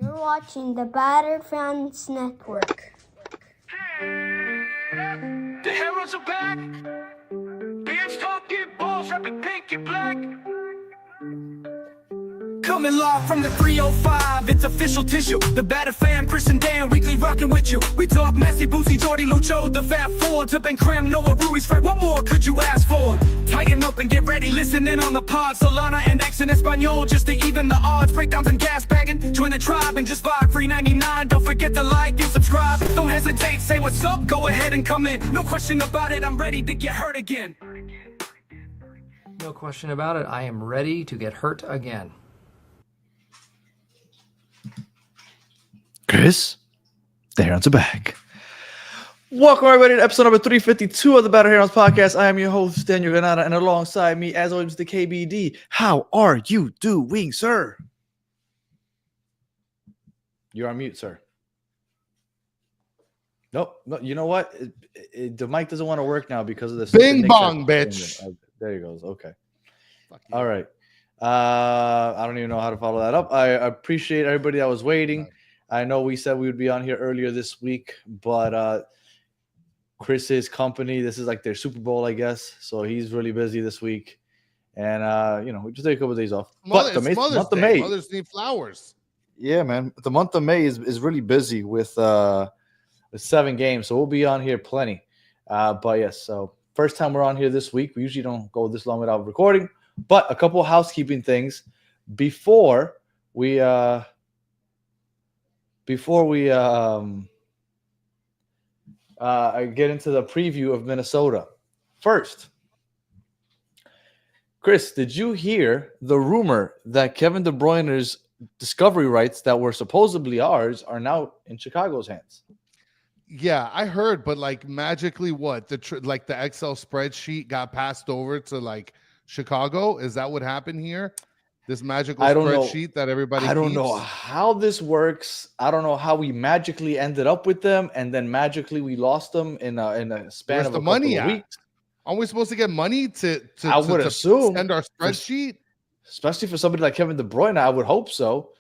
You're watching the Battered Fans Network. The heroes are back. Beards talking balls, rapping pink and black. Coming live from the 305, it's official tissue. The Battered Fan, Chris and Dan, weekly rocking with you. We talk Messi, Boosie, Jordy, Lucho, the Fat Four, to Ben Cram, Noah, Ruiz, Fred. What more could you ask for? Tighten up and get ready, listen in on the pod. Solana and X in Espanol, just to even the odds. Breakdowns and gas bagging, join the tribe and just vibe. Free 99, don't forget to like and subscribe. Don't hesitate, say what's up, go ahead and come in. No question about it, I'm ready to get hurt again. No question about it, I am ready to get hurt again. Chris, the Herons are back. Welcome everybody to episode number 352 of the Battered Herons podcast. I am your host, Daniel Granada, and alongside me, as always, the KBD. How are you doing, sir? You're on mute, sir. Nope. No, you know what? The mic doesn't want to work now because of this. Bing bong, bitch. There you go. Okay. All right. I don't even know how to follow that up. I appreciate everybody that was waiting. I know we said we would be on here earlier this week, but Chris's company, this is like their Super Bowl, I guess. So he's really busy this week. And, we just take a couple of days off. But the month of May. Mothers need flowers. Yeah, man. The month of May is really busy with 7 games. So we'll be on here plenty. But yes, so first time we're on here this week. We usually don't go this long without recording. But a couple of housekeeping things before we get into the preview of Minnesota. First, Chris, did you hear the rumor that Kevin De Bruyne's discovery rights that were supposedly ours are now in Chicago's hands? Yeah, I heard, but like magically, what the Excel spreadsheet got passed over to Chicago? Is that what happened here? This magical spreadsheet that everybody keeps? I don't know how this works. I don't know how we magically ended up with them, and then magically we lost them in a span of a couple of weeks. Aren't we supposed to get money to assume send our spreadsheet? Especially for somebody like Kevin De Bruyne, I would hope so.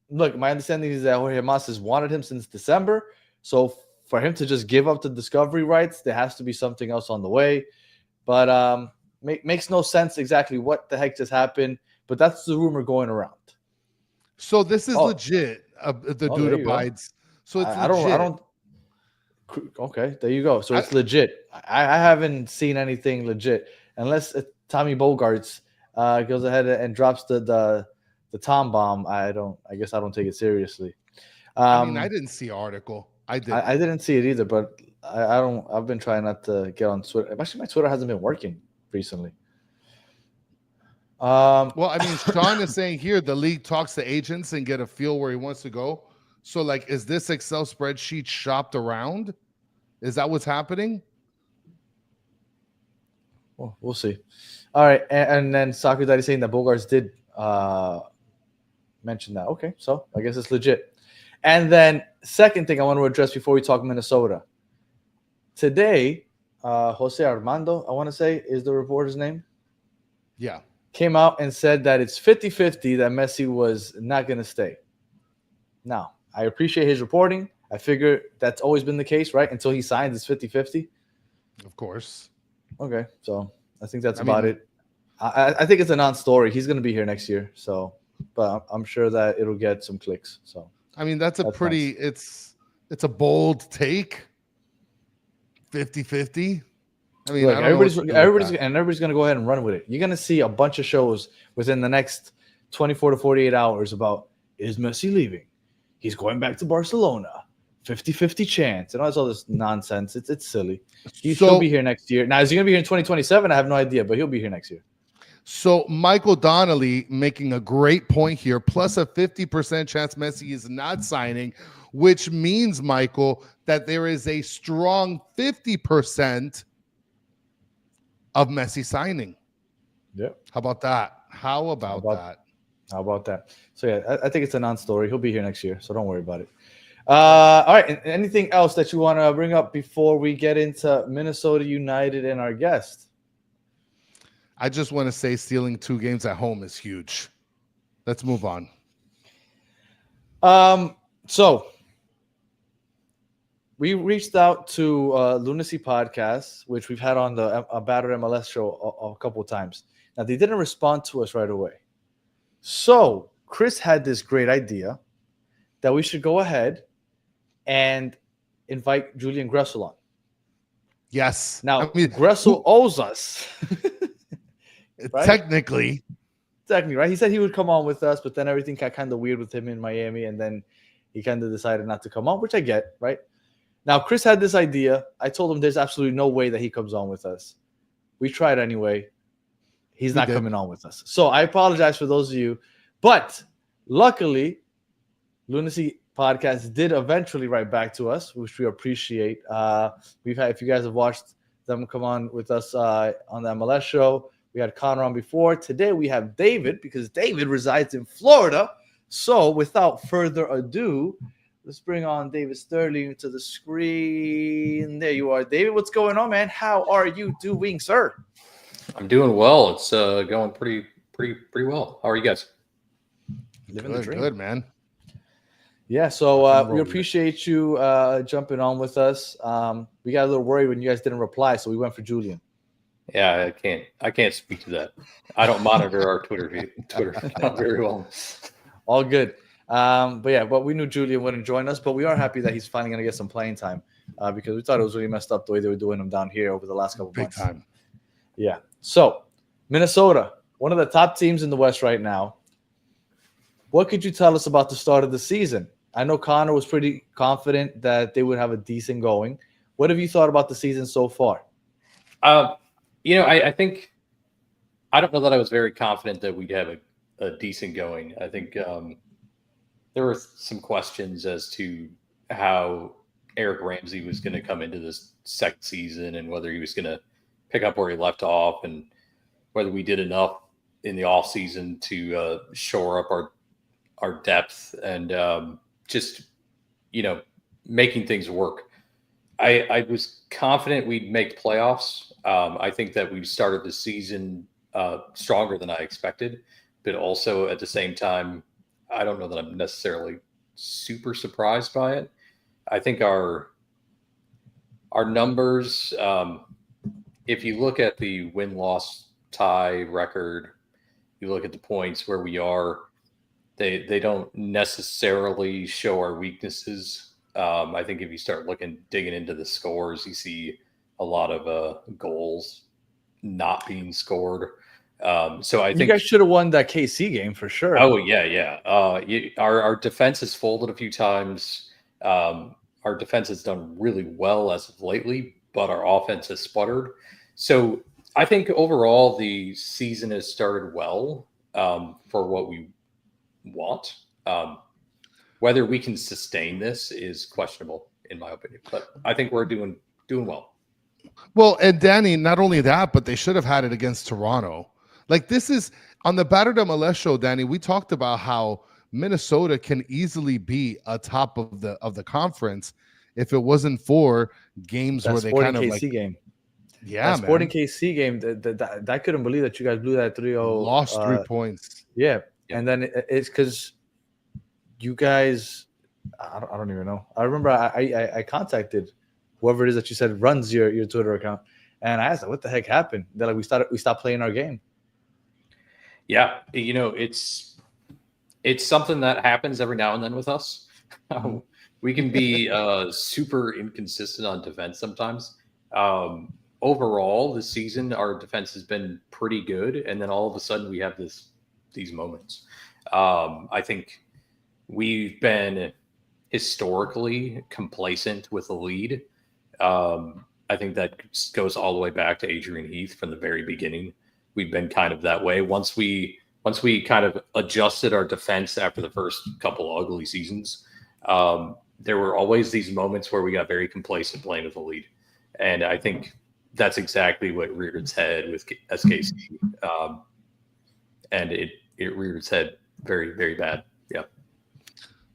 Look, my understanding is that Jorge Mas has wanted him since December. So for him to just give up the discovery rights, there has to be something else on the way. But makes no sense exactly what the heck just happened. But that's the rumor going around. So this is legit. The dude abides. So it's legit. Okay, there you go. So it's legit. I haven't seen anything legit unless Tommy Bogarts goes ahead and drops the Tom bomb. I guess I don't take it seriously. I didn't see the article. I didn't see it either, but I don't. I've been trying not to get on Twitter. Actually, my Twitter hasn't been working recently. Well, Sean is saying here the league talks to agents and get a feel where he wants to go. So, is this Excel spreadsheet shopped around? Is that what's happening? Well, we'll see. All right, and then Soccer Daddy saying that Bogarts did mention that. Okay, so I guess it's legit. And then second thing I want to address before we talk Minnesota. Today, Jose Armando, I want to say, is the reporter's name. Yeah. Came out and said that it's 50-50 that Messi was not going to stay. Now, I appreciate his reporting. I figure that's always been the case, right? Until he signs, it's 50-50. Of course. Okay, so I think that's about it. I think it's a non-story. He's going to be here next year, so but I'm sure that it'll get some clicks. So that's pretty nice. It's a bold take. 50-50. Look, everybody's going to go ahead and run with it. You're going to see a bunch of shows within the next 24 to 48 hours about, is Messi leaving? He's going back to Barcelona. 50-50 chance. And all this nonsense. It's silly. He'll be here next year. Now, is he going to be here in 2027? I have no idea, but he'll be here next year. So Michael Donnelly making a great point here, plus a 50% chance Messi is not signing, which means, Michael, that there is a strong 50% of Messi signing. Yeah. How about that? How about that? So, yeah, I think it's a non-story. He'll be here next year, so don't worry about it. All right. Anything else that you want to bring up before we get into Minnesota United and our guest? I just want to say stealing 2 games at home is huge. Let's move on. So we reached out to Lunacy Podcast, which we've had on the Battered MLS show a couple of times. Now, they didn't respond to us right away. So Chris had this great idea that we should go ahead and invite Julian Gressel on. Yes. Now, Gressel owes us. Right? Technically, right? He said he would come on with us, but then everything got kind of weird with him in Miami, and then he kind of decided not to come on, which I get, right? Now, Chris had this idea. I told him there's absolutely no way that he comes on with us. We tried anyway. He's not coming on with us. So I apologize for those of you. But luckily, Lunacy Podcast did eventually write back to us, which we appreciate. We've had, if you guys have watched them come on with us on the MLS show, we had Connor on before. Today we have David, because David resides in Florida. So without further ado, let's bring on David Sterling to the screen. There you are, David. What's going on, man? How are you doing, sir? I'm doing well. It's going pretty well. How are you guys? Living the dream. Good, man. Yeah, so we appreciate you jumping on with us. We got a little worried when you guys didn't reply, so we went for Julian. Yeah, I can't speak to that. I don't monitor our Twitter account very well. All good. But we knew Julian wouldn't join us, but we are happy that he's finally going to get some playing time because we thought it was really messed up the way they were doing him down here over the last couple of months. Big time. Yeah. So, Minnesota, one of the top teams in the West right now. What could you tell us about the start of the season? I know Connor was pretty confident that they would have a decent going. What have you thought about the season so far? I think I don't know that I was very confident that we'd have a decent going. I think there were some questions as to how Eric Ramsey was going to come into this second season and whether he was going to pick up where he left off and whether we did enough in the offseason to shore up our depth and just, making things work. I was confident we'd make playoffs. I think that we started the season stronger than I expected, but also at the same time, I don't know that I'm necessarily super surprised by it. I think our numbers, if you look at the win-loss tie record, you look at the points where we are, they don't necessarily show our weaknesses. I think if you start digging into the scores, you see a lot of goals not being scored. So I think you guys should have won that KC game for sure. Oh yeah. Our defense has folded a few times. Our defense has done really well as of lately, but our offense has sputtered. So I think overall the season has started well for what we want. Whether we can sustain this is questionable, in my opinion. But I think we're doing well. Well, and Danny, not only that, but they should have had it against Toronto. Like, this is on the Battered MLS show, Danny. We talked about how Minnesota can easily be a top of the conference if it wasn't for games where they kind of KC game. Yeah, that Sporting KC game. That I couldn't believe that you guys blew that 3-0. Lost 3 points. Yeah, and then it's because you guys. I don't even know. I remember I contacted whoever it is that you said runs your Twitter account, and I asked, "What the heck happened?" They're like, "We stopped playing our game." Yeah, it's something that happens every now and then with us. We can be super inconsistent on defense sometimes. Overall, this season, our defense has been pretty good, and then all of a sudden we have these moments. I think we've been historically complacent with the lead. I think that goes all the way back to Adrian Heath from the very beginning. We've been kind of that way. Once we kind of adjusted our defense after the first couple of ugly seasons, there were always these moments where we got very complacent playing with the lead. And I think that's exactly what reared its head with SKC. And it reared its head very, very bad. Yeah.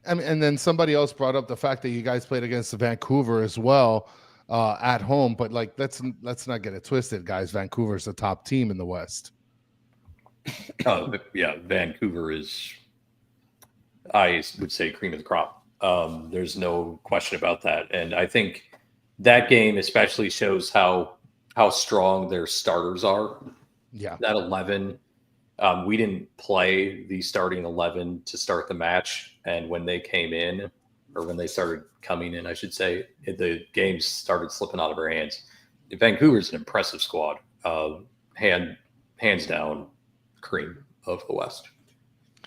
And then somebody else brought up the fact that you guys played against Vancouver as well at home. But let's not get it twisted, guys. Vancouver's the top team in the West. Yeah, Vancouver is I would say cream of the crop. There's no question about that. And I think that game especially shows how strong their starters are. Yeah. That 11, we didn't play the starting 11 to start the match. And when they came in, or when they started coming in, I should say, the games started slipping out of our hands. Vancouver's an impressive squad. Hands down, cream of the West.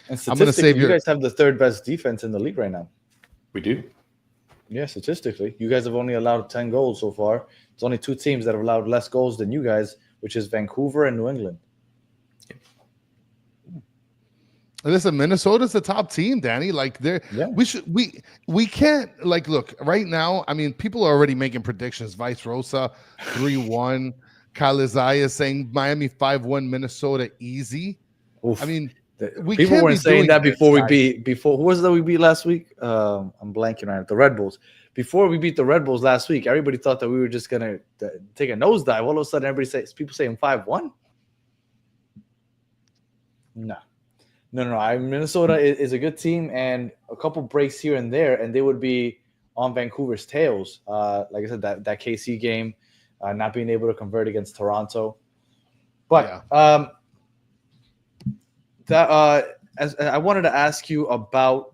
And I'm going to save you guys have the third best defense in the league right now. We do. Yeah, statistically. You guys have only allowed 10 goals so far. There's only 2 teams that have allowed less goals than you guys, which is Vancouver and New England. Listen, Minnesota's the top team, Danny. Like we can't look right now. I mean, people are already making predictions. Vice Rosa 3-1. Kyle Isaiah saying Miami 5-1, Minnesota easy. Oof. I mean, people weren't saying that before we beat. Who was it that we beat last week? I'm blanking on it. The Red Bulls. Before we beat the Red Bulls last week, everybody thought that we were just gonna take a nosedive. All of a sudden, people saying 5-1. No. Minnesota is a good team, and a couple breaks here and there, and they would be on Vancouver's tails. Like I said, that KC game, not being able to convert against Toronto. But as I wanted to ask you about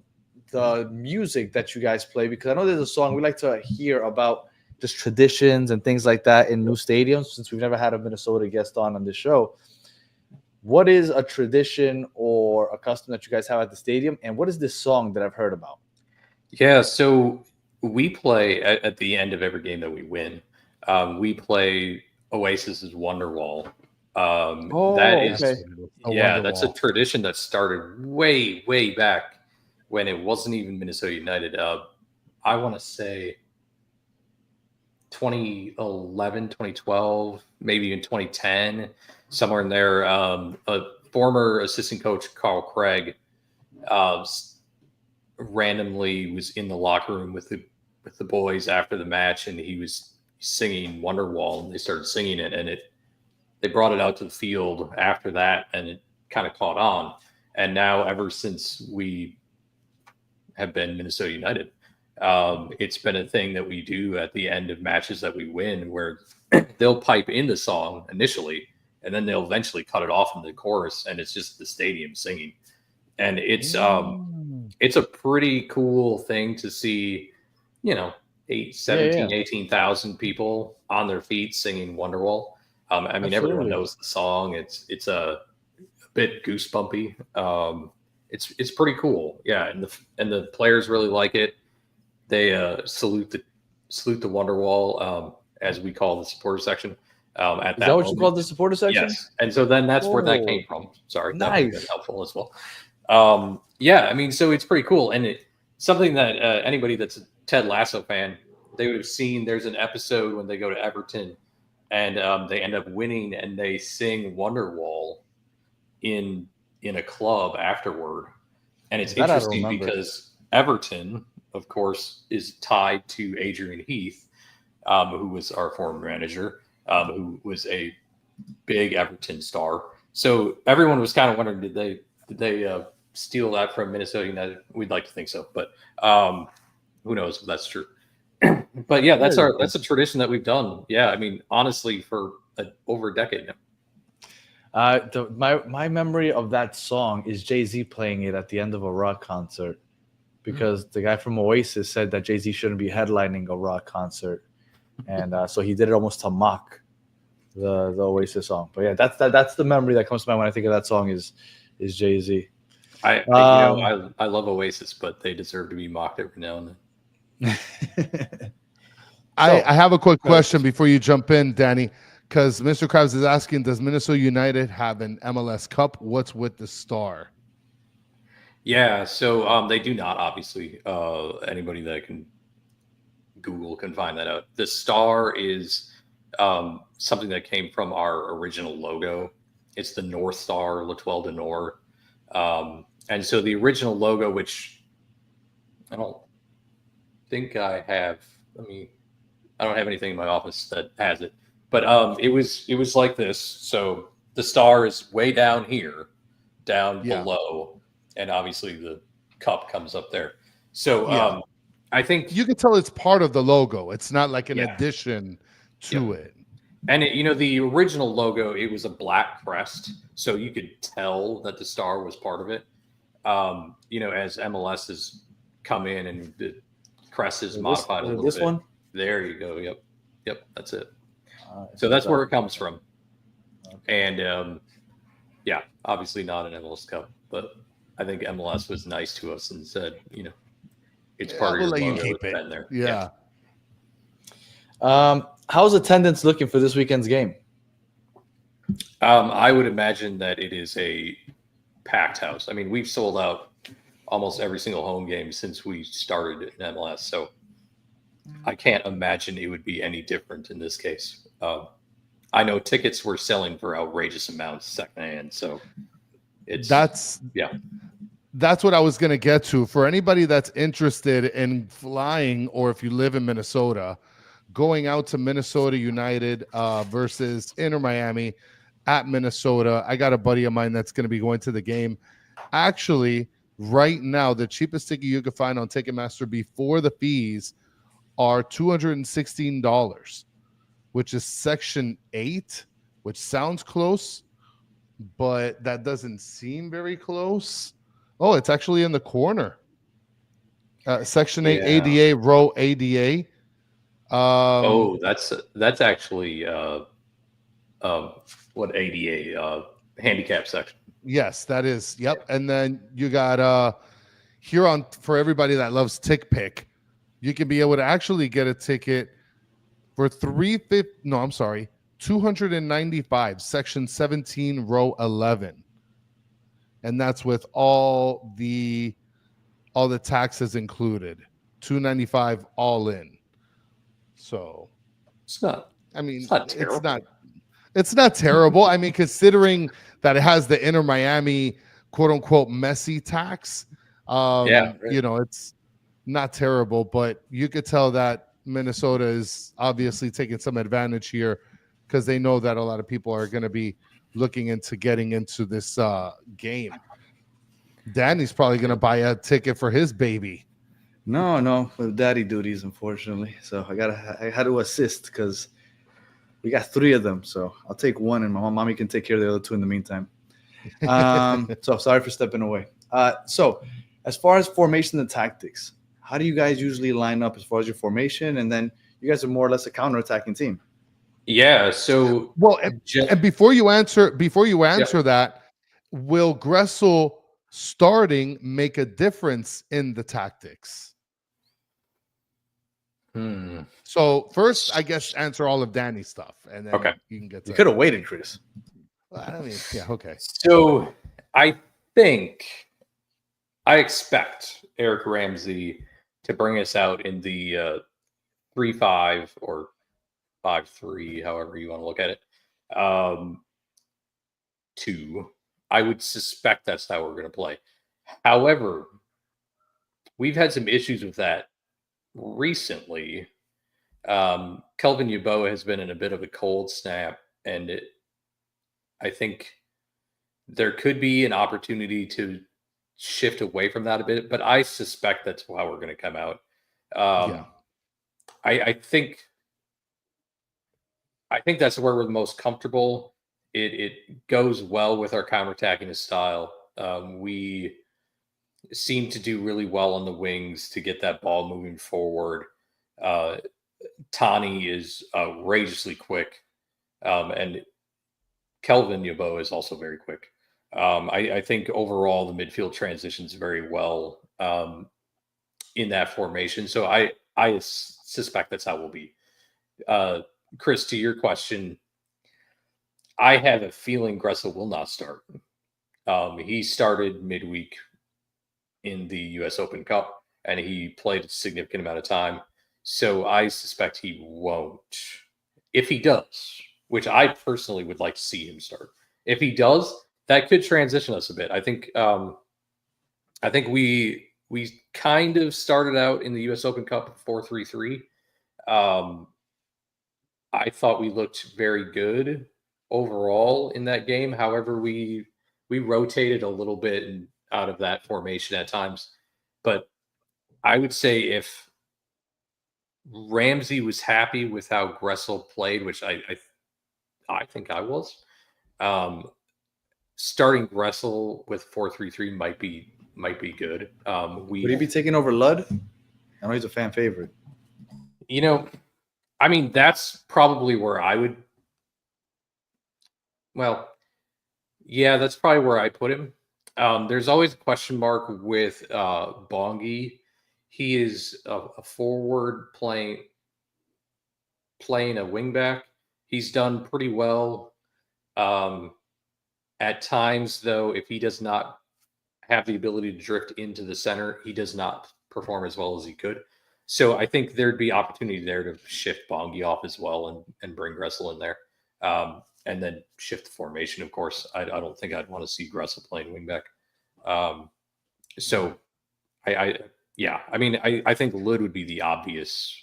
the music that you guys play, because I know there's a song we like to hear about, just traditions and things like that in new stadiums, since we've never had a Minnesota guest on this show. What is a tradition or a custom that you guys have at the stadium? And what is this song that I've heard about? Yeah, so we play at the end of every game that we win. We play Oasis's Wonderwall. That's a tradition that started way, way back when it wasn't even Minnesota United. I want to say 2011, 2012, maybe even 2010. Somewhere in there, a former assistant coach, Carl Craig, randomly was in the locker room with the boys after the match, and he was singing Wonderwall, and they started singing it, and they brought it out to the field after that, and it kind of caught on. And now, ever since we have been Minnesota United, it's been a thing that we do at the end of matches that we win, where they'll pipe in the song initially, and then they'll eventually cut it off in the chorus, and it's just the stadium singing. And it's a pretty cool thing to see, 18,000 people on their feet singing Wonderwall. I mean, everyone knows the song. It's a bit goosebumpy. It's pretty cool. Yeah. And the players really like it. They salute the Wonderwall, as we call the supporter section. Is that what you call the supporter section? Yes. And so then that's where that came from. Sorry. Nice. That helpful as well. Yeah, I mean, so it's pretty cool. And something that anybody that's a Ted Lasso fan, they would have seen. There's an episode when they go to Everton and they end up winning, and they sing Wonderwall in a club afterward. And it's interesting because Everton, of course, is tied to Adrian Heath, who was our former manager, who was a big Everton star. So everyone was kind of wondering, did they steal that from Minnesota United? We'd like to think so, but who knows if that's true. But yeah, that's a tradition that we've done. Yeah, I mean, honestly, for over a decade now. My memory of that song is Jay-Z playing it at the end of a rock concert, because the guy from Oasis said that Jay-Z shouldn't be headlining a rock concert, and so he did it almost to mock the Oasis song. But yeah, that's the memory that comes to mind when I think of that song is Jay-Z. I love Oasis, but they deserve to be mocked every now and then. I have a quick question before you jump in, Danny, because Mr. Krabs is asking, does Minnesota United have an MLS Cup? What's with the Star? Yeah, so they do not, obviously. Anybody that can Google can find that out. The Star is something that came from our original logo. It's the North Star, L'Etoile du Nord. And so the original logo, which I don't think I have, I don't have anything in my office that has it, but it was like this. So the star is way down here, down below, and obviously cup comes up there. So Yeah. I think You can tell it's part of the logo. It's not like an Yeah. addition to it. And the original logo, it was a black crest, so you could tell that the star was part of it. As MLS has come in and the crest is modified a little this bit. one? There you go. Yep, that's it. So that's where it comes from. And obviously not an MLS Cup, but I think MLS was nice to us and said, it's part of your We'll let logo. you keep It's it. been there. Yeah. How's attendance looking for this weekend's game? I would imagine that it is a packed house. I mean, we've sold out almost every single home game since we started in MLS, so I can't imagine it would be any different in this case. I know tickets were selling for outrageous amounts secondhand, so That's what I was going to get to. For anybody that's interested in flying, or if you live in Minnesota, going out to Minnesota United versus Inter Miami at Minnesota. I got a buddy of mine that's going to be going to the game. Actually, right now, the cheapest ticket you can find on Ticketmaster before the fees are $216, which is Section 8, which sounds close, but that doesn't seem very close. Oh, it's actually in the corner. Section 8 ADA, row ADA. That's actually what ADA handicap section. Yes, that is. Yep. And then you got here on, for everybody that loves Tick Pick, you can be able to actually get a ticket for $295, section 17, row 11. And that's with all the taxes included. $295 all in. So it's not terrible. It's not terrible. I mean, considering that it has the Inter Miami quote unquote Messi tax, it's not terrible, but you could tell that Minnesota is obviously taking some advantage here because they know that a lot of people are going to be looking into getting into this game. Danny's probably going to buy a ticket for his baby. No, with daddy duties, unfortunately. So I had to assist because we got 3 of them. So I'll take one, and my mommy can take care of the other 2 in the meantime. So sorry for stepping away. So as far as formation and tactics, how do you guys usually line up as far as your formation? And then you guys are more or less a counterattacking team. Yeah. So and before you answer that, will Gressel starting make a difference in the tactics? So first, I guess answer all of Danny's stuff, and then you can get to. You could have waited, Chris. I mean, yeah, okay. So I expect Eric Ramsey to bring us out in the 3-5 or 5-3, however you want to look at it. 2. I would suspect that's how we're going to play. However, we've had some issues with that recently. Kelvin Yeboah has been in a bit of a cold snap, and I think there could be an opportunity to shift away from that a bit, but I suspect that's how we're going to come out. I think that's where we're the most comfortable. It goes well with our counterattacking style. We seem to do really well on the wings to get that ball moving forward. Tani is outrageously quick, and Kelvin Yeboah is also very quick. I think overall the midfield transitions very well in that formation. So I suspect that's how we'll be. Chris, to your question, I have a feeling Gressel will not start. He started midweek in the U.S. Open Cup, and he played a significant amount of time. So I suspect he won't. If he does, which I personally would like to see him start. If he does, that could transition us a bit. I think we kind of started out in the U.S. Open Cup 4-3-3. I thought we looked very good overall in that game. However, we rotated a little bit out of that formation at times. But I would say if Ramsey was happy with how Gressel played, which I think I was, starting Gressel with 4-3-3 might be good. Would he be taking over Ludd? I know he's a fan favorite. I mean, that's probably where I would. Well, yeah, that's probably where I put him. There's always a question mark with Bongi. He is a forward playing a wingback. He's done pretty well. At times, though, if he does not have the ability to drift into the center, he does not perform as well as he could. So I think there'd be opportunity there to shift Bongi off as well and bring Gressel in there. And then shift the formation, of course. I don't think I'd want to see Gressel playing wingback. So I think Lud would be the obvious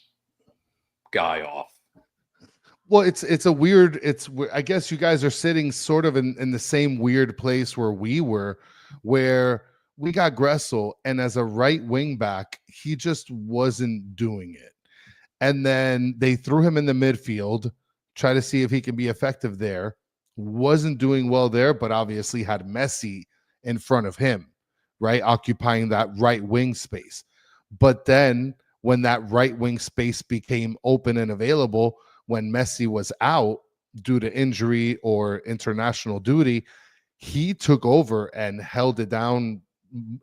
guy off. Well, it's a weird. I guess you guys are sitting sort of in the same weird place where we were, where we got Gressel, and as a right wing back, he just wasn't doing it. And then they threw him in the midfield, try to see if he can be effective there. Wasn't doing well there, but obviously had Messi in front of him, right, occupying that right wing space. But then when that right wing space became open and available, when Messi was out due to injury or international duty, he took over and held it down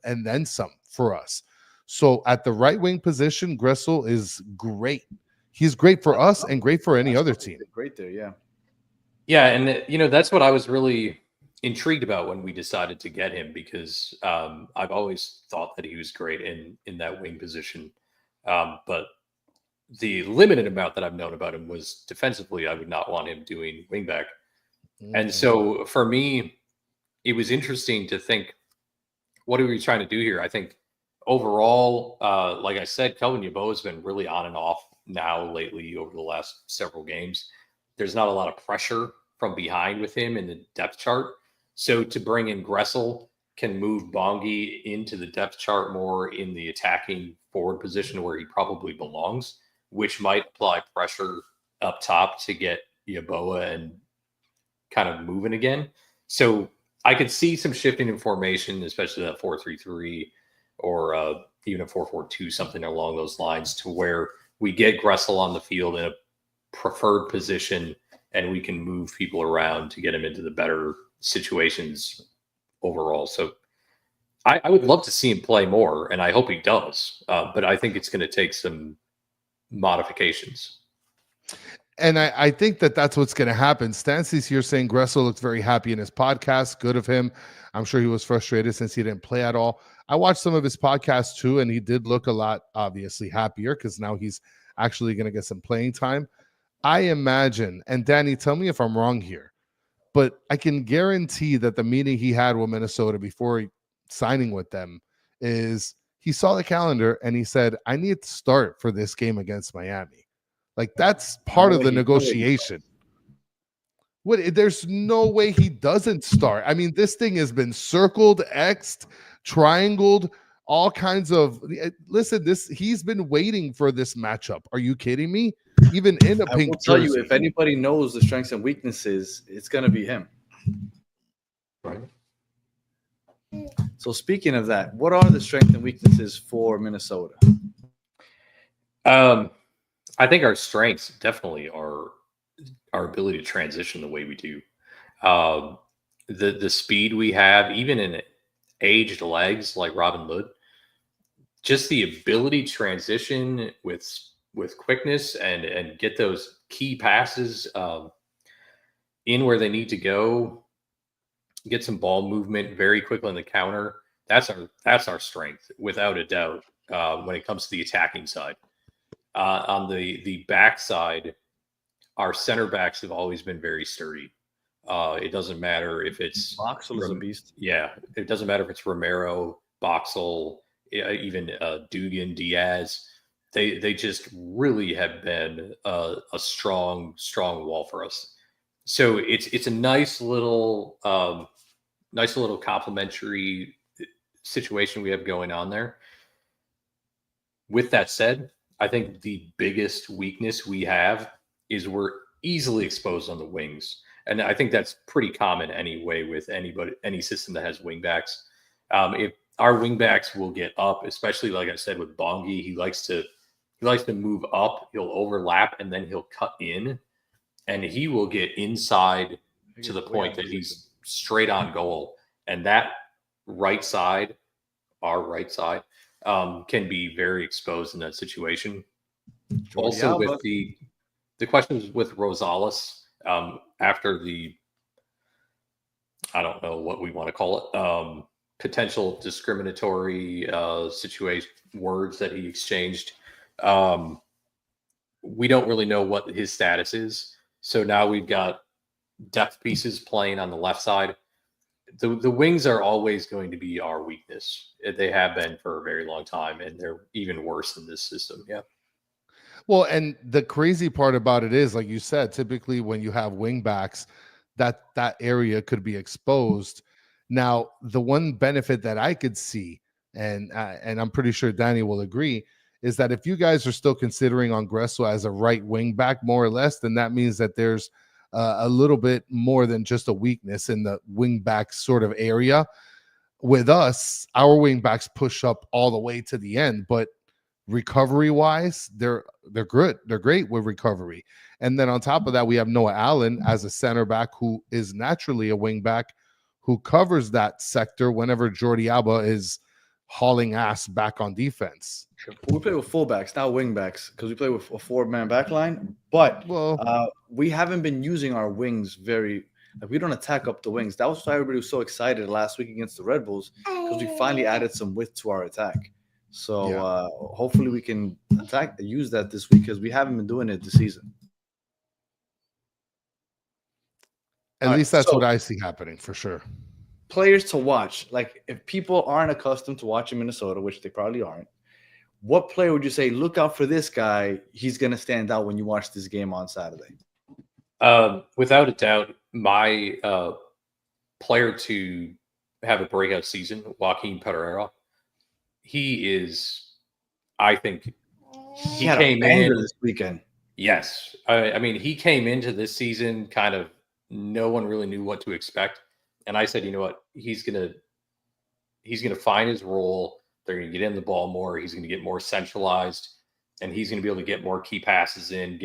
and then some for us. So at the right wing position, Gressel is great. He's great for us and great for any other team. Great there, yeah. Yeah, and that's what I was really intrigued about when we decided to get him, because I've always thought that he was great in that wing position. But the limited amount that I've known about him was defensively, I would not want him doing wingback. And so for me, it was interesting to think, what are we trying to do here? I think overall, like I said, Kelvin Yeboah has been really on and off now lately over the last several games. There's not a lot of pressure from behind with him in the depth chart. So to bring in Gressel can move Bongi into the depth chart more in the attacking forward position where he probably belongs, which might apply pressure up top to get Yeboah and kind of moving again. So I could see some shifting in formation, especially that 4-3-3 or even a 4-4-2, something along those lines, to where we get Gressel on the field in a preferred position and we can move people around to get him into the better situations overall. So I would love to see him play more, and I hope he does. But I think it's going to take some modifications. And I think that's what's going to happen. Stancy's here saying Gressel looks very happy in his podcast. Good of him. I'm sure he was frustrated since he didn't play at all. I watched some of his podcasts too, and he did look a lot, obviously, happier because now he's actually going to get some playing time. I imagine, and Danny, tell me if I'm wrong here, but I can guarantee that the meeting he had with Minnesota before signing with them is he saw the calendar and he said, I need to start for this game against Miami. Like, that's part of the negotiation. There's no way he doesn't start. I mean, this thing has been circled, X'd, triangled, all kinds of. Listen, he's been waiting for this matchup. Are you kidding me? Even in a pink jersey. I will tell you, if anybody knows the strengths and weaknesses, it's going to be him. Right. So speaking of that, what are the strengths and weaknesses for Minnesota? I think our strengths definitely are our ability to transition the way we do. The speed we have, even in aged legs like Robin Lod, just the ability to transition with quickness and get those key passes in where they need to go, get some ball movement very quickly on the counter. That's our strength, without a doubt, when it comes to the attacking side. On the back side, our center backs have always been very sturdy. It doesn't matter if it's Boxel is a beast. Yeah, it doesn't matter if it's Romero, Boxel, even Dugan, Diaz. They just really have been a strong wall for us. So it's a nice little complementary situation we have going on there. With that said, I think the biggest weakness we have is we're easily exposed on the wings. And I think that's pretty common anyway with any system that has wingbacks. If our wingbacks will get up, especially like I said with Bongi, he likes to move up, he'll overlap, and then he'll cut in, and he will get inside to the point that he's straight on goal. And that right side, our right side, can be very exposed in that situation. Also, with the questions with Rosales, after the, I don't know what we want to call it, potential discriminatory situation words that he exchanged. We don't really know what his status is. So now we've got depth pieces playing on the left side. The wings are always going to be our weakness. They have been for a very long time, and they're even worse in this system. Yeah. Well, and the crazy part about it is, like you said, typically when you have wing backs, that area could be exposed. Now, the one benefit that I could see, and I'm pretty sure Danny will agree, is that if you guys are still considering on Gressel as a right wing back, more or less, then that means that there's a little bit more than just a weakness in the wing back sort of area. With us, our wing backs push up all the way to the end, but recovery wise, they're good. They're great with recovery. And then on top of that, we have Noah Allen as a center back who is naturally a wing back who covers that sector whenever Jordi Alba is hauling ass back on defense. We play with fullbacks, not wingbacks, because we play with a 4-man back line. But we haven't been using our wings very. Like, we don't attack up the wings. That was why everybody was so excited last week against the Red Bulls, because we finally added some width to our attack. So hopefully we can use that this week, because we haven't been doing it this season. At least that's what I see happening for sure. Players to watch. Like, if people aren't accustomed to watching Minnesota, which they probably aren't, what player would you say, look out for this guy? He's going to stand out when you watch this game on Saturday. Without a doubt, my player to have a breakout season, Joaquin Pereira. He is, I think, he came in this weekend. Yes. I mean, he came into this season kind of, no one really knew what to expect. And I said, you know what? He's going to find his role. They're going to get in the ball more. He's going to get more centralized, and he's going to be able to get more key passes in,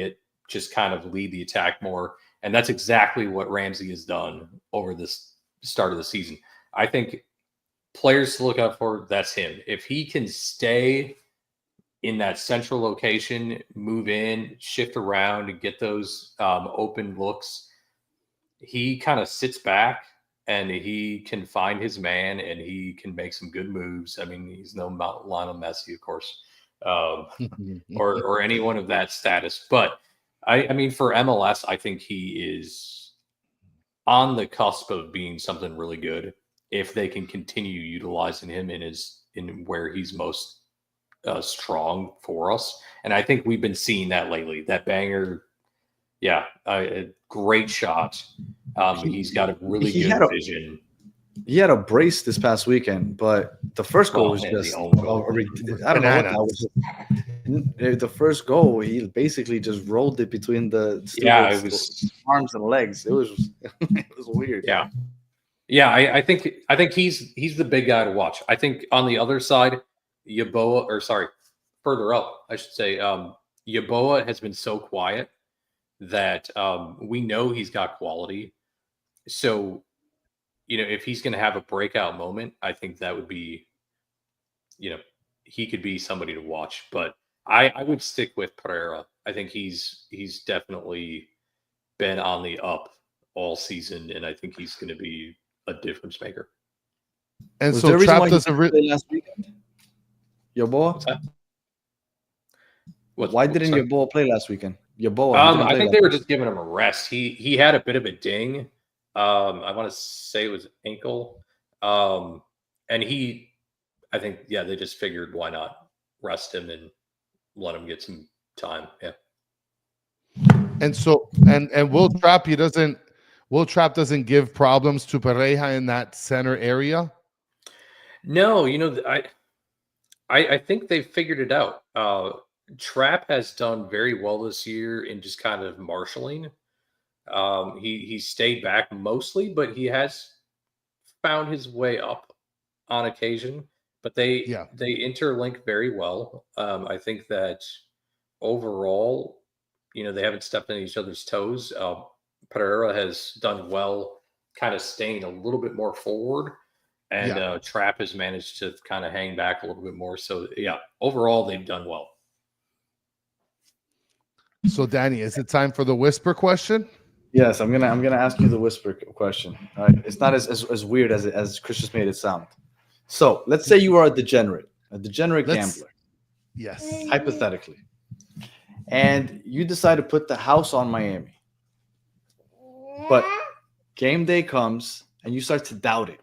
just kind of lead the attack more. And that's exactly what Ramsey has done over this start of the season. I think players to look out for, that's him. If he can stay in that central location, move in, shift around, and get those open looks, he kind of sits back and he can find his man and he can make some good moves. I mean, he's no Lionel Messi, of course, or anyone of that status. But I mean, for MLS, I think he is on the cusp of being something really good if they can continue utilizing him in where he's most strong for us. And I think we've been seeing that lately. That banger, a great shot. He's got a really good vision. He had a brace this past weekend, but the first goal was just I don't know what that was. The first goal, he basically just rolled it between the it was arms and legs. It was weird. Yeah. I think he's the big guy to watch. I think on the other side, further up, I should say, Yeboah has been so quiet that we know he's got quality. So, if he's going to have a breakout moment, I think that would be, he could be somebody to watch. But I would stick with Pereira. I think he's definitely been on the up all season, and I think he's going to be a difference maker. And so Trap doesn't really last weekend. Yeboah? Why didn't Yeboah play last weekend? I think they were just giving him a rest. He had a bit of a ding. I want to say it was ankle. And I think, they just figured why not rest him and let him get some time. Yeah. And so, and Will Trapp doesn't give problems to Pareja in that center area. No, I think they've figured it out. Trap has done very well this year in just kind of marshaling. He stayed back mostly, but he has found his way up on occasion. But Yeah. they interlink very well. I think that overall, they haven't stepped on each other's toes. Pereira has done well, kind of staying a little bit more forward, and Yeah. Trap has managed to kind of hang back a little bit more. So yeah, overall they've done well. So, Danny, is it time for the whisper question? Yes, I'm gonna ask you the whisper question. All right, it's not as weird as Chris just made it sound. So let's say you are a degenerate Let's. gambler, Yes. hypothetically, and you decide to put the house on Miami, but game day comes and you start to doubt it.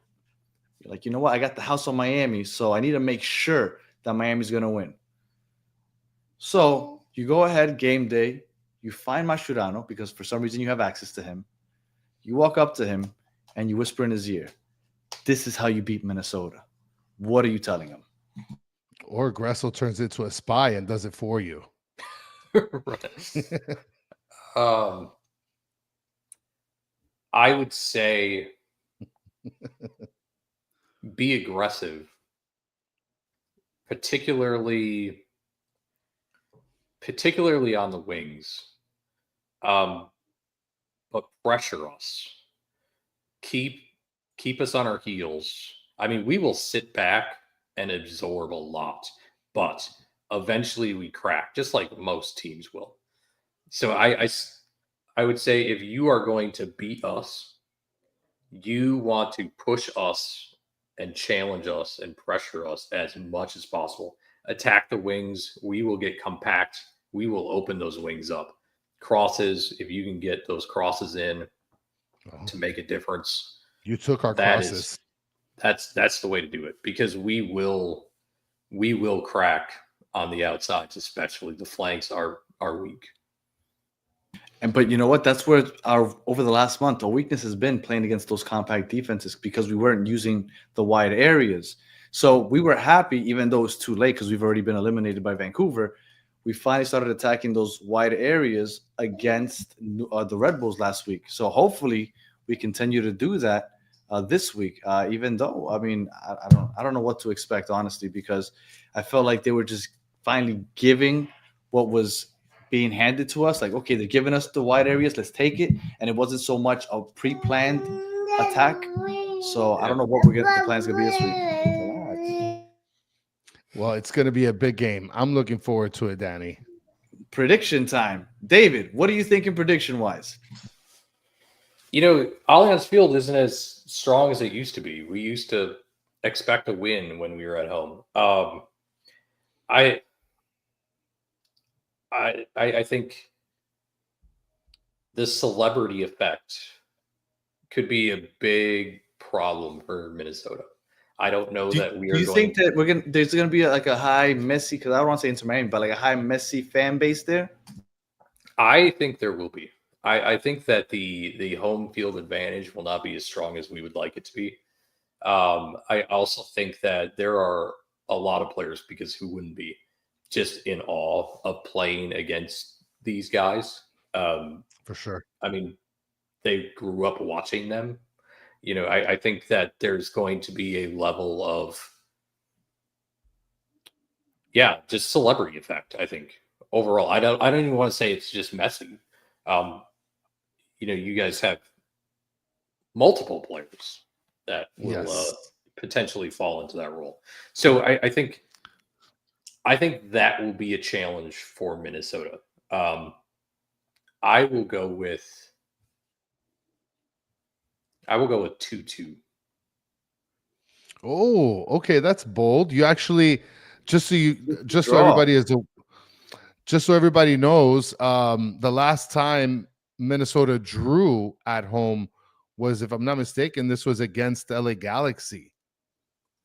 You're like, you know what? I got the house on Miami, so I need to make sure that Miami's gonna win. So you go ahead, game day, you find Mascherano because for some reason you have access to him. You walk up to him and you whisper in his ear, "This is how you beat Minnesota." What are you telling him? Or Gressel turns into a spy and does it for you. Right. I would say be aggressive, particularly on the wings. But pressure us. Keep us on our heels. I mean, we will sit back and absorb a lot, but eventually we crack, just like most teams will. So I would say if you are going to beat us, you want to push us and challenge us and pressure us as much as possible. Attack the wings. We will get compact. We will open those wings up. Crosses, if you can get those crosses in to make a difference, You took our that crosses. is that's the way to do it, because we will crack on the outsides, especially the flanks are weak. But you know what? That's where our over the last month, our weakness has been playing against those compact defenses because we weren't using the wide areas. So we were happy, even though it's too late because we've already been eliminated by Vancouver. We finally started attacking those wide areas against the Red Bulls last week. So hopefully we continue to do that this week. Even though, I mean, I don't know what to expect, honestly, because I felt like they were just finally giving what was being handed to us. Like, okay, they're giving us the wide areas, let's take it. And it wasn't so much a pre-planned attack. So I don't know what the plan's gonna be this week. Well, it's going to be a big game. I'm looking forward to it, Danny. Prediction time. David, what are you thinking prediction-wise? Allianz Field isn't as strong as it used to be. We used to expect a win when we were at home. I think the celebrity effect could be a big problem for Minnesota. I don't know that we are. Do you think that there's gonna be like a high Messi? Because I don't want to say Inter Miami, but like a high Messi fan base there. I think there will be. I think that the home field advantage will not be as strong as we would like it to be. I also think that there are a lot of players, because who wouldn't be just in awe of playing against these guys? For sure. I mean, they grew up watching them. I think that there's going to be a level of, just celebrity effect. I think overall, I don't even want to say it's just Messi. You guys have multiple players that will potentially fall into that role. So I think that will be a challenge for Minnesota. I will go with 2-2. Oh, okay, that's bold. You actually just so everybody knows, the last time Minnesota drew at home was, if I'm not mistaken, this was against LA Galaxy.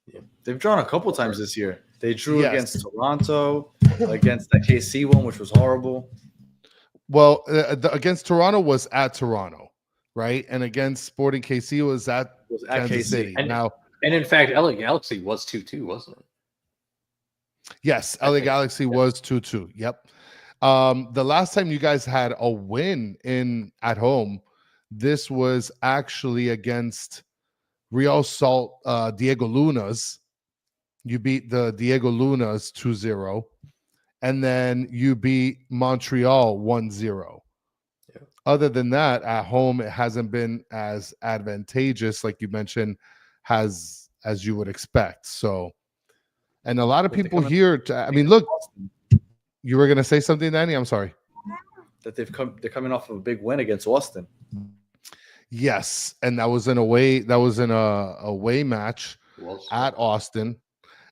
Yeah. They've drawn a couple times this year. They drew against Toronto, against the KC one, which was horrible. Well, against Toronto was at Toronto, right? And against Sporting KC was at Kansas KC. City. And in fact, LA Galaxy was 2-2, wasn't it? Yes, I LA think. Galaxy Yeah. was 2-2. Yep. The last time you guys had a win in at home, this was actually against Real Salt Diego Lunas. You beat the Diego Lunas 2-0, and then you beat Montreal 1-0. Yeah. Other than that, at home, it hasn't been as advantageous, like you mentioned, as you would expect. So, and a lot of But they're people coming here, I mean, look, you were going to say something, Danny? I'm sorry. that they're coming off of a big win against Austin. Yes, and that was an away match at Austin,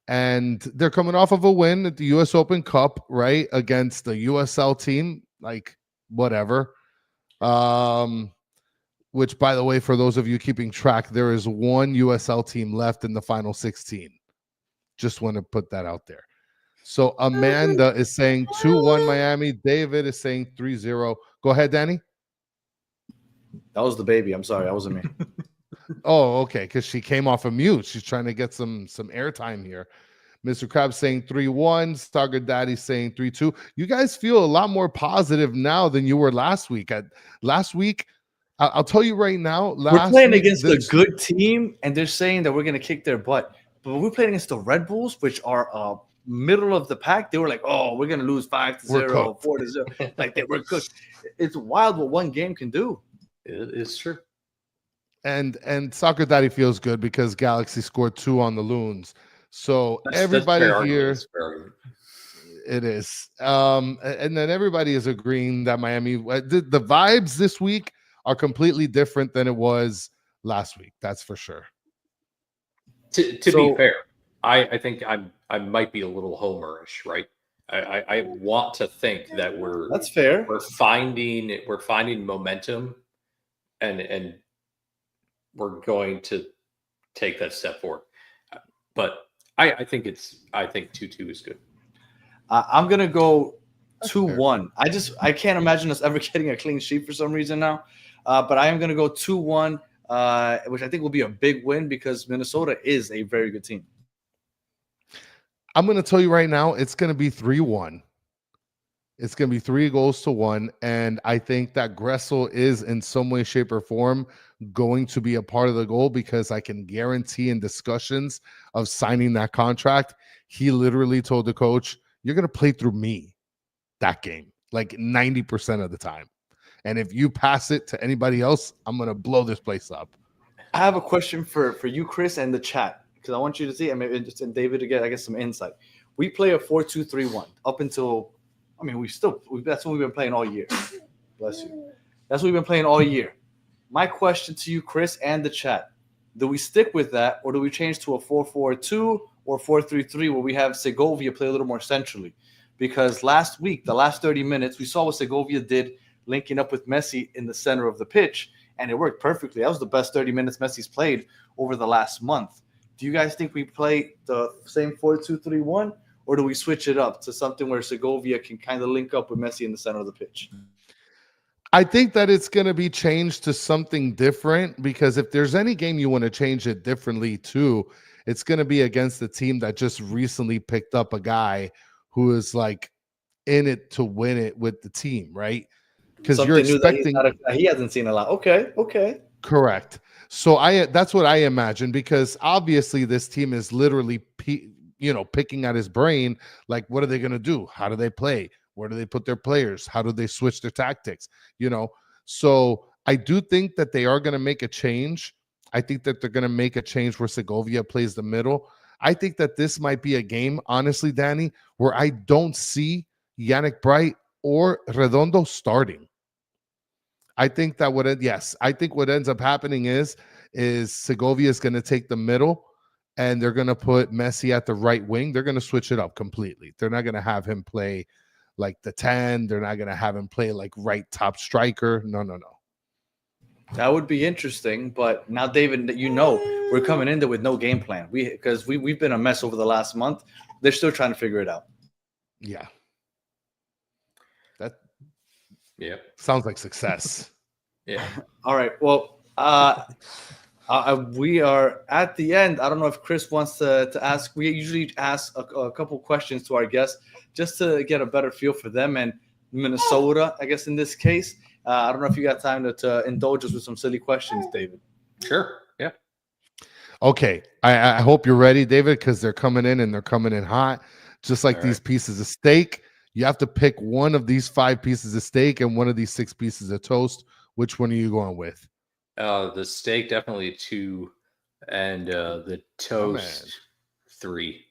and they're coming off of a win at the US Open Cup, right, against the USL team, like whatever. Which, by the way, for those of you keeping track, there is one USL team left in the final 16. Just want to put that out there. So Amanda is saying 2-1 Miami. David is saying 3-0. Go ahead, Danny. That was the baby. I'm sorry, that wasn't me. Oh, okay, because she came off of mute. She's trying to get some airtime here. Mr. Krabs saying 3-1. Starger Daddy saying 3-2. You guys feel a lot more positive now than you were last week. Last week, I'll tell you right now. We're playing against a a good team, and they're saying that we're going to kick their butt. But when we're playing against the Red Bulls, which are middle of the pack, they were like, "Oh, we're going to lose 5-0, 4-0." Like they were cooked. It's wild what one game can do. It is true. And Soccer Daddy feels good because Galaxy scored 2 on the Loons. So everybody here, it is. And then everybody is agreeing that Miami, the vibes this week are completely different than it was last week. That's for sure. To be fair, I think I might be a little homerish, right? I want to think that that's fair. We're finding momentum, and we're going to take that step forward. But I think 2-2 is good. I'm gonna go 2-1. I can't imagine us ever getting a clean sheet for some reason now. But I am gonna go 2-1, which I think will be a big win because Minnesota is a very good team. I'm gonna tell you right now, it's gonna be 3-1. It's going to be 3-1, and I think that Gressel is in some way, shape, or form going to be a part of the goal because I can guarantee in discussions of signing that contract, he literally told the coach, "You're going to play through me that game, like 90% of the time. And if you pass it to anybody else, I'm going to blow this place up." I have a question for you, Chris, and the chat because I want you to see, and David to get, I guess, some insight. We play a 4-2-3-1 up until. I mean, that's what we've been playing all year. Bless you. That's what we've been playing all year. My question to you, Chris, and the chat, do we stick with that or do we change to a 4-4-2 or 4-3-3 where we have Segovia play a little more centrally? Because last week, the last 30 minutes, we saw what Segovia did linking up with Messi in the center of the pitch, and it worked perfectly. That was the best 30 minutes Messi's played over the last month. Do you guys think we play the same 4-2-3-1? Or do we switch it up to something where Segovia can kind of link up with Messi in the center of the pitch? I think that it's going to be changed to something different because if there's any game you want to change it differently to, it's going to be against the team that just recently picked up a guy who is like in it to win it with the team, right? Because you're expecting he hasn't seen a lot. Okay. Correct. So that's what I imagine because obviously this team is literally picking at his brain, like, what are they going to do? How do they play? Where do they put their players? How do they switch their tactics? So I do think that they are going to make a change. I think that they're going to make a change where Segovia plays the middle. I think that this might be a game, honestly, Danny, where I don't see Yannick Bright or Redondo starting. I think that what ends up happening is Segovia is going to take the middle and they're going to put Messi at the right wing. They're going to switch it up completely. They're not going to have him play like the 10. They're not going to have him play like right top striker. No. That would be interesting. But now, David, we're coming in there with no game plan. Because we've been a mess over the last month. They're still trying to figure it out. Yeah. That Yeah. sounds like success. Yeah. All right. Well, We are at the end. I don't know if Chris wants to ask. We usually ask a couple questions to our guests just to get a better feel for them and Minnesota, I guess, in this case. I don't know if you got time to indulge us with some silly questions, David. Sure. Yeah. Okay. I hope you're ready, David, because they're coming in and they're coming in hot. Just like All these right. pieces of steak. You have to pick one of these 5 pieces of steak and one of these 6 pieces of toast. Which one are you going with? The steak definitely 2, and the toast 3.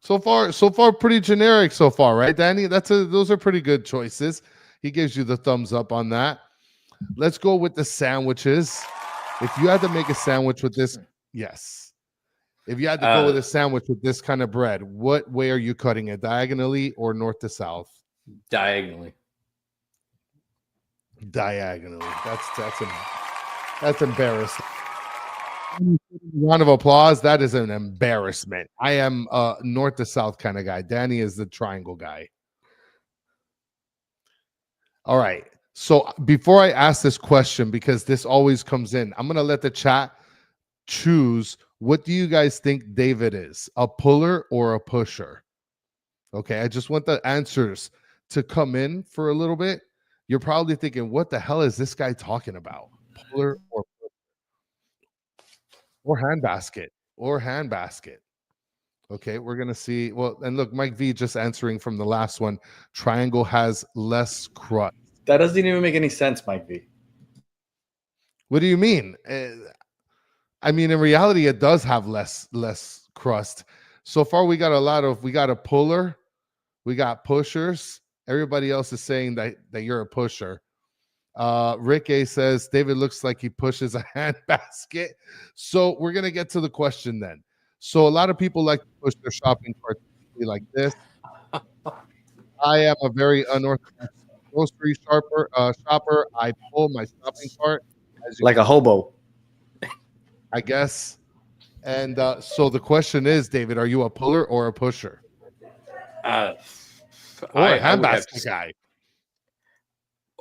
So far, pretty generic so far, right, Danny? Those are pretty good choices. He gives you the thumbs up on that. Let's go with the sandwiches. If you had to make a sandwich with this, yes. If you had to go with a sandwich with this kind of bread, what way are you cutting it? Diagonally or north to south? Diagonally. Diagonally. That's embarrassing. Round of applause. That is an embarrassment. I am a north to south kind of guy. Danny is the triangle guy. All right. So before I ask this question, because this always comes in, I'm going to let the chat choose. What do you guys think David is? A puller or a pusher? Okay. I just want the answers to come in for a little bit. You're probably thinking, what the hell is this guy talking about? Puller or handbasket. Okay, we're gonna see. Well, and look, Mike V just answering from the last one. Triangle has less crust. That doesn't even make any sense, Mike V. What do you mean? I mean, in reality, it does have less crust. So far, we got a puller, we got pushers. Everybody else is saying that you're a pusher. Rick A says David looks like he pushes a handbasket. So we're gonna get to the question then. So a lot of people like to push their shopping cart like this. I am a very unorthodox grocery shopper. I pull my shopping cart like a hobo, I guess. And so the question is, David, are you a puller or a pusher? Or a handbasket guy?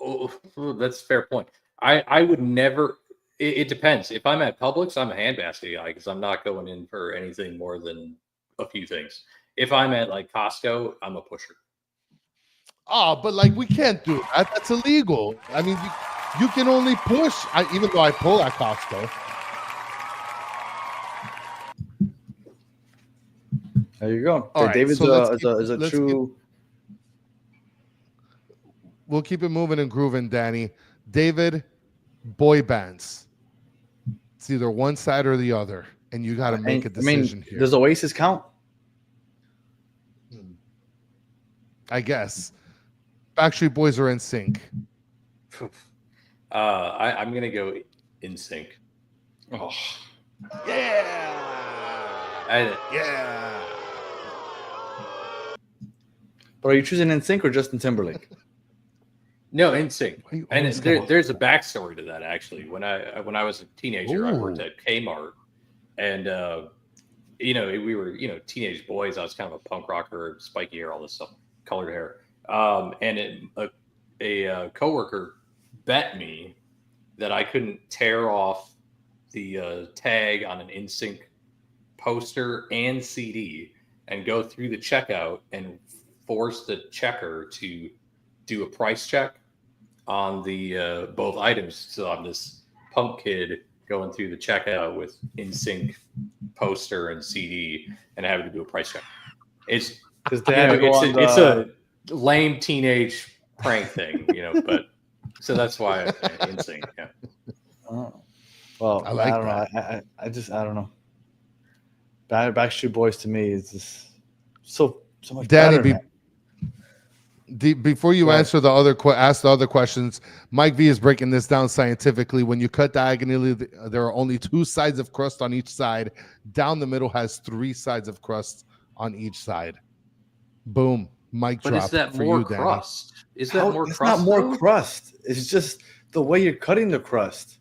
Oh, that's a fair point. I would never. It depends. If I'm at Publix, I'm a handbasket guy because I'm not going in for anything more than a few things. If I'm at like Costco, I'm a pusher. Oh, but like we can't do that. That's illegal. I mean, you can only push. Even though I pull at Costco. There you go. All right, David's so is a true. We'll keep it moving and grooving, Danny. David, boy bands. It's either one side or the other, and you got to make a decision here. Does Oasis count? I guess. Backstreet Boys are in sync. I'm gonna go in sync. Oh, yeah. Yeah. But are you choosing in sync or Justin Timberlake? No, in sync. And there's a backstory to that actually. When I was a teenager, I worked at Kmart, and we were teenage boys. I was kind of a punk rocker, spiky hair, all this stuff, colored hair. And a coworker bet me that I couldn't tear off the tag on an NSYNC poster and CD and go through the checkout and force the checker to do a price check on the both items. So I'm this punk kid going through the checkout with NSYNC poster and CD and having to do a price check. It's a lame teenage prank thing, but so that's why NSYNC. Yeah. Oh. Well, I don't know. I don't know. Backstreet Boys to me is just so much Danny, better. Before you answer ask the other questions, Mike V is breaking this down scientifically. When you cut diagonally, there are only 2 sides of crust on each side. Down the middle has 3 sides of crust on each side. Boom. Mic drop. But is that more crust? Is that more crust? It's not more crust. It's just the way you're cutting the crust.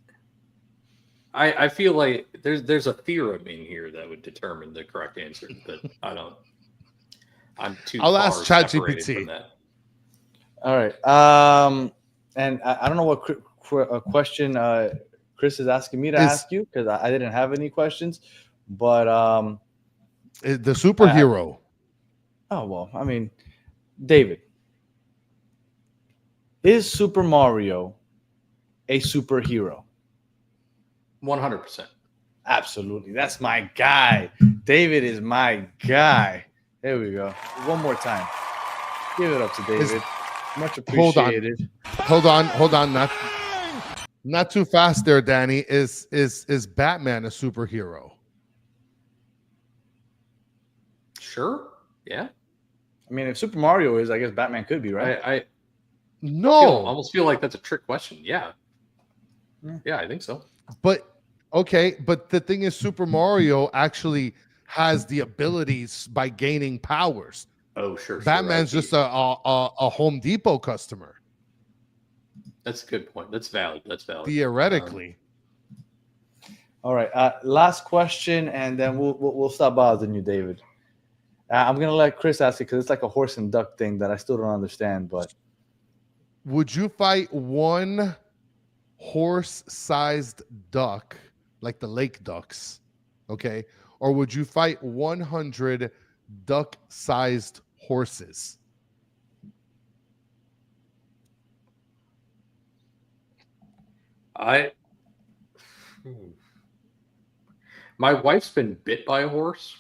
I feel like there's a theorem in here that would determine the correct answer, but I don't. I'm too. I'll ask ChatGPT. All right. And I don't know what question Chris is asking me to ask you because I didn't have any questions. But the superhero. oh well, I mean, David, is Super Mario a superhero? 100%. Absolutely. That's my guy. David is my guy. There we go. One more time. Give it up to David. Much appreciated. Hold on. Not too fast there, Danny. Is Batman a superhero? Sure. Yeah. I mean, if Super Mario is, I guess Batman could be, right? I No. almost feel like that's a trick question. Yeah. Yeah, I think so. But the thing is, Super Mario actually has the abilities by gaining powers. Oh, sure. Batman's just a Home Depot customer. That's a good point. That's valid. Theoretically. All right. Last question, and then we'll stop bothering you, David. I'm gonna let Chris ask it because it's like a horse and duck thing that I still don't understand. But would you fight one horse-sized duck, like the lake ducks, okay, or would you fight 100 duck-sized horses? My wife's been bit by a horse,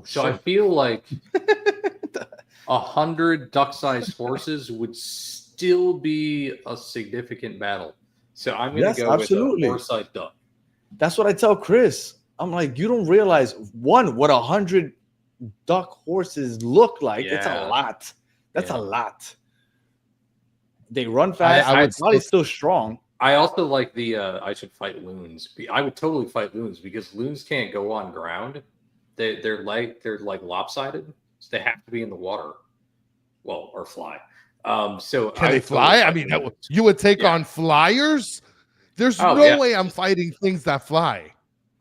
so I feel like 100 duck-sized horses would still be a significant battle. So I'm going to go with a horse-sized duck. That's what I tell Chris. I'm like, you don't realize what 100 duck horses look like. Yeah. It's a lot. That's a lot. They run fast. I would probably still strong. I also like the I should fight loons. I would totally fight loons because loons can't go on ground. They're like lopsided, so they have to be in the water. Well, or fly. So can they fly? I mean, you would take on flyers? There's no way I'm fighting things that fly.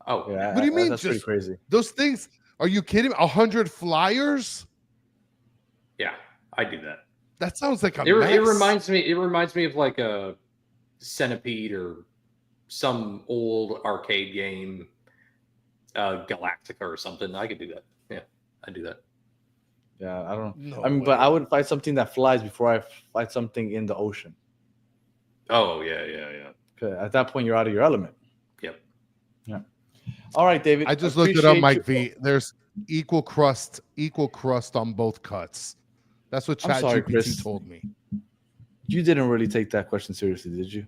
Oh, yeah. What do you mean? That's pretty crazy. Those things? Are you kidding? 100 flyers? Yeah, I do that. That sounds like it reminds me. It reminds me of like a Centipede or some old arcade game, Galactica or something. I could do that. Yeah, I do that. Yeah, I don't know. I mean, but I would fight something that flies before I fight something in the ocean. Oh, yeah. Okay, at that point, you're out of your element. Yep. Yeah. All right, David. I just looked it up, Mike V. There's equal crust on both cuts. That's what ChatGPT told me. You didn't really take that question seriously, did you?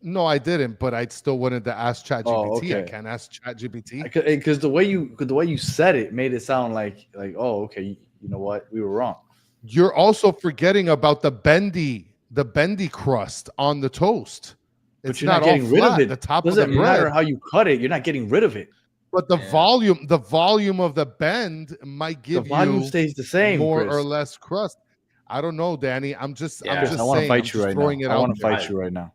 No, I didn't, but I still wanted to ask ChatGPT. Oh, okay. I can't ask ChatGPT because the way you said it made it sound like oh, okay, you know what, we were wrong. You're also forgetting about the bendy crust on the toast. But you're not getting rid of it. The top doesn't of the matter bread. how you cut it. You're not getting rid of it. But the volume of the bend might give the volume stays the same, more Chris. or less crust. I don't know, Danny. I'm just saying. I want to fight you right now. I want to fight you right now.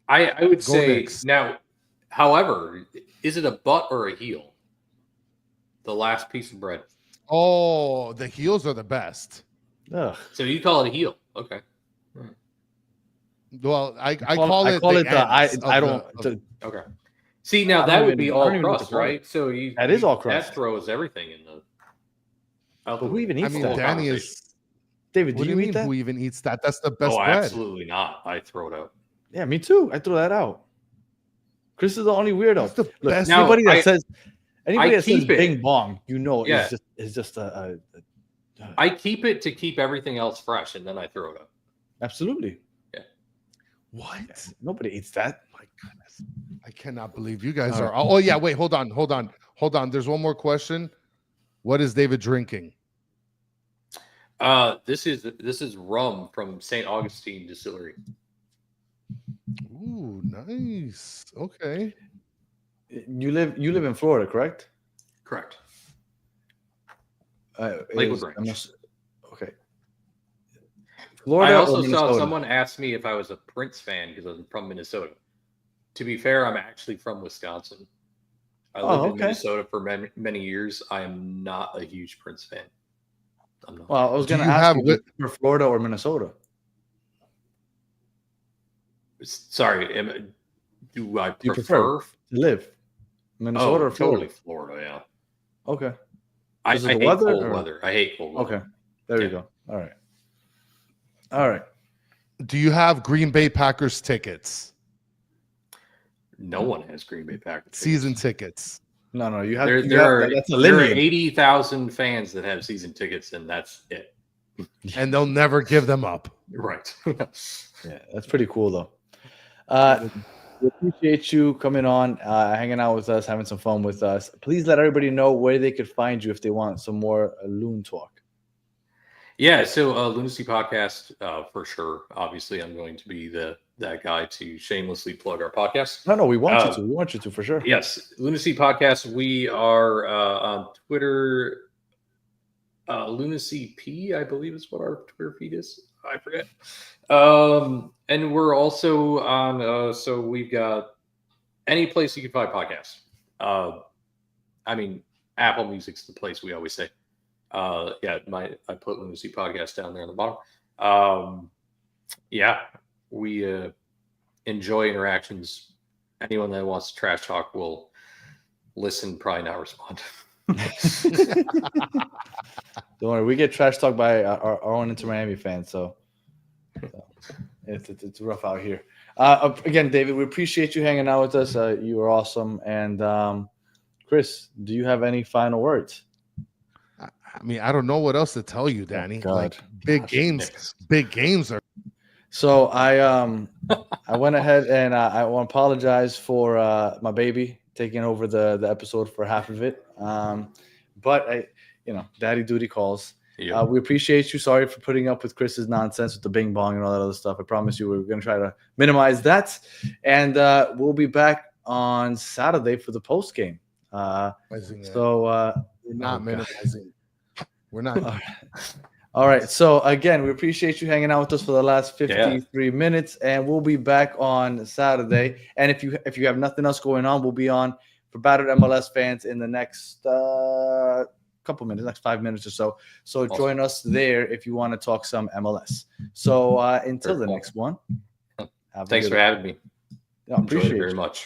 I would say next. Now, however, is it a butt or a heel? The last piece of bread. Oh, the heels are the best. Ugh. So you call it a heel? Okay. Well, I call it the okay. See, now that would be all crust, right? So that is all crust. That throws everything in the. But who even eats that? Danny is. David, do you eat that? Who even eats that? That's the best bread. Absolutely not. I throw it out. Yeah, me too. I throw that out. Chris is the only weirdo. That's the best. Anybody that says bing bong, it's just a I keep it to keep everything else fresh, and then I throw it out. Absolutely. Yeah. What? Yeah, nobody eats that. My goodness. I cannot believe you guys are. Oh yeah, wait, hold on. There's one more question. What is David drinking? This is rum from St. Augustine Distillery. Ooh, nice. Okay. You live in Florida, correct? Correct. Lakewood Ranch. Okay. Florida. I also saw someone ask me if I was a Prince fan because I'm from Minnesota. To be fair, I'm actually from Wisconsin. I lived in Minnesota for many years. I am not a huge Prince fan. I'm not. Well, I was going to ask you for Florida or Minnesota. Sorry, Do I you prefer? to live? Minnesota or Florida? Totally Florida. Yeah. Okay. I Is it the hate weather, cold or- weather. I hate cold weather. Okay. There you go. All right. All right. Do you have Green Bay Packers tickets? No one has Green Bay Packers tickets. Season tickets. No. You have. That's a there are lineage. 80,000 fans that have season tickets, and that's it. And they'll never give them up. Right. Yeah, that's pretty cool though. We appreciate you coming on, hanging out with us, having some fun with us. Please let everybody know where they could find you if they want some more Loon talk. Yeah, so Lunacy Podcast, for sure. Obviously, I'm going to be that guy to shamelessly plug our podcast. No, we want you to. We want you to for sure. Yes, Lunacy Podcast. We are on Twitter. Lunacy P, I believe is what our Twitter feed is. I forget. And we're also on. So we've got any place you can find podcasts. I mean, Apple Music's the place we always say. Yeah, I put Lunacy Podcast down there on the bottom. Yeah, we enjoy interactions. Anyone that wants to trash talk will listen, probably not respond. Don't worry, we get trash talked by our own Inter Miami fans, so it's rough out here. Again, David, we appreciate you hanging out with us. You are awesome. And Chris, do you have any final words? I mean, I don't know what else to tell you, Danny. God. Like big games are. So I went ahead and I want to apologize for my baby taking over the episode for half of it. But daddy duty calls. Yep. We appreciate you. Sorry for putting up with Chris's nonsense with the bing bong and all that other stuff. I promise you we're going to try to minimize that. And we'll be back on Saturday for the post game. We're not minimizing. We're not. All right. So again, we appreciate you hanging out with us for the last 53 minutes, and we'll be back on Saturday. And if you have nothing else going on, we'll be on for Battered MLS fans in the next couple minutes, next 5 minutes or so. So Awesome. Join us there if you want to talk some MLS. So until the next one. Thanks for having me. Yeah, appreciate it very you. much.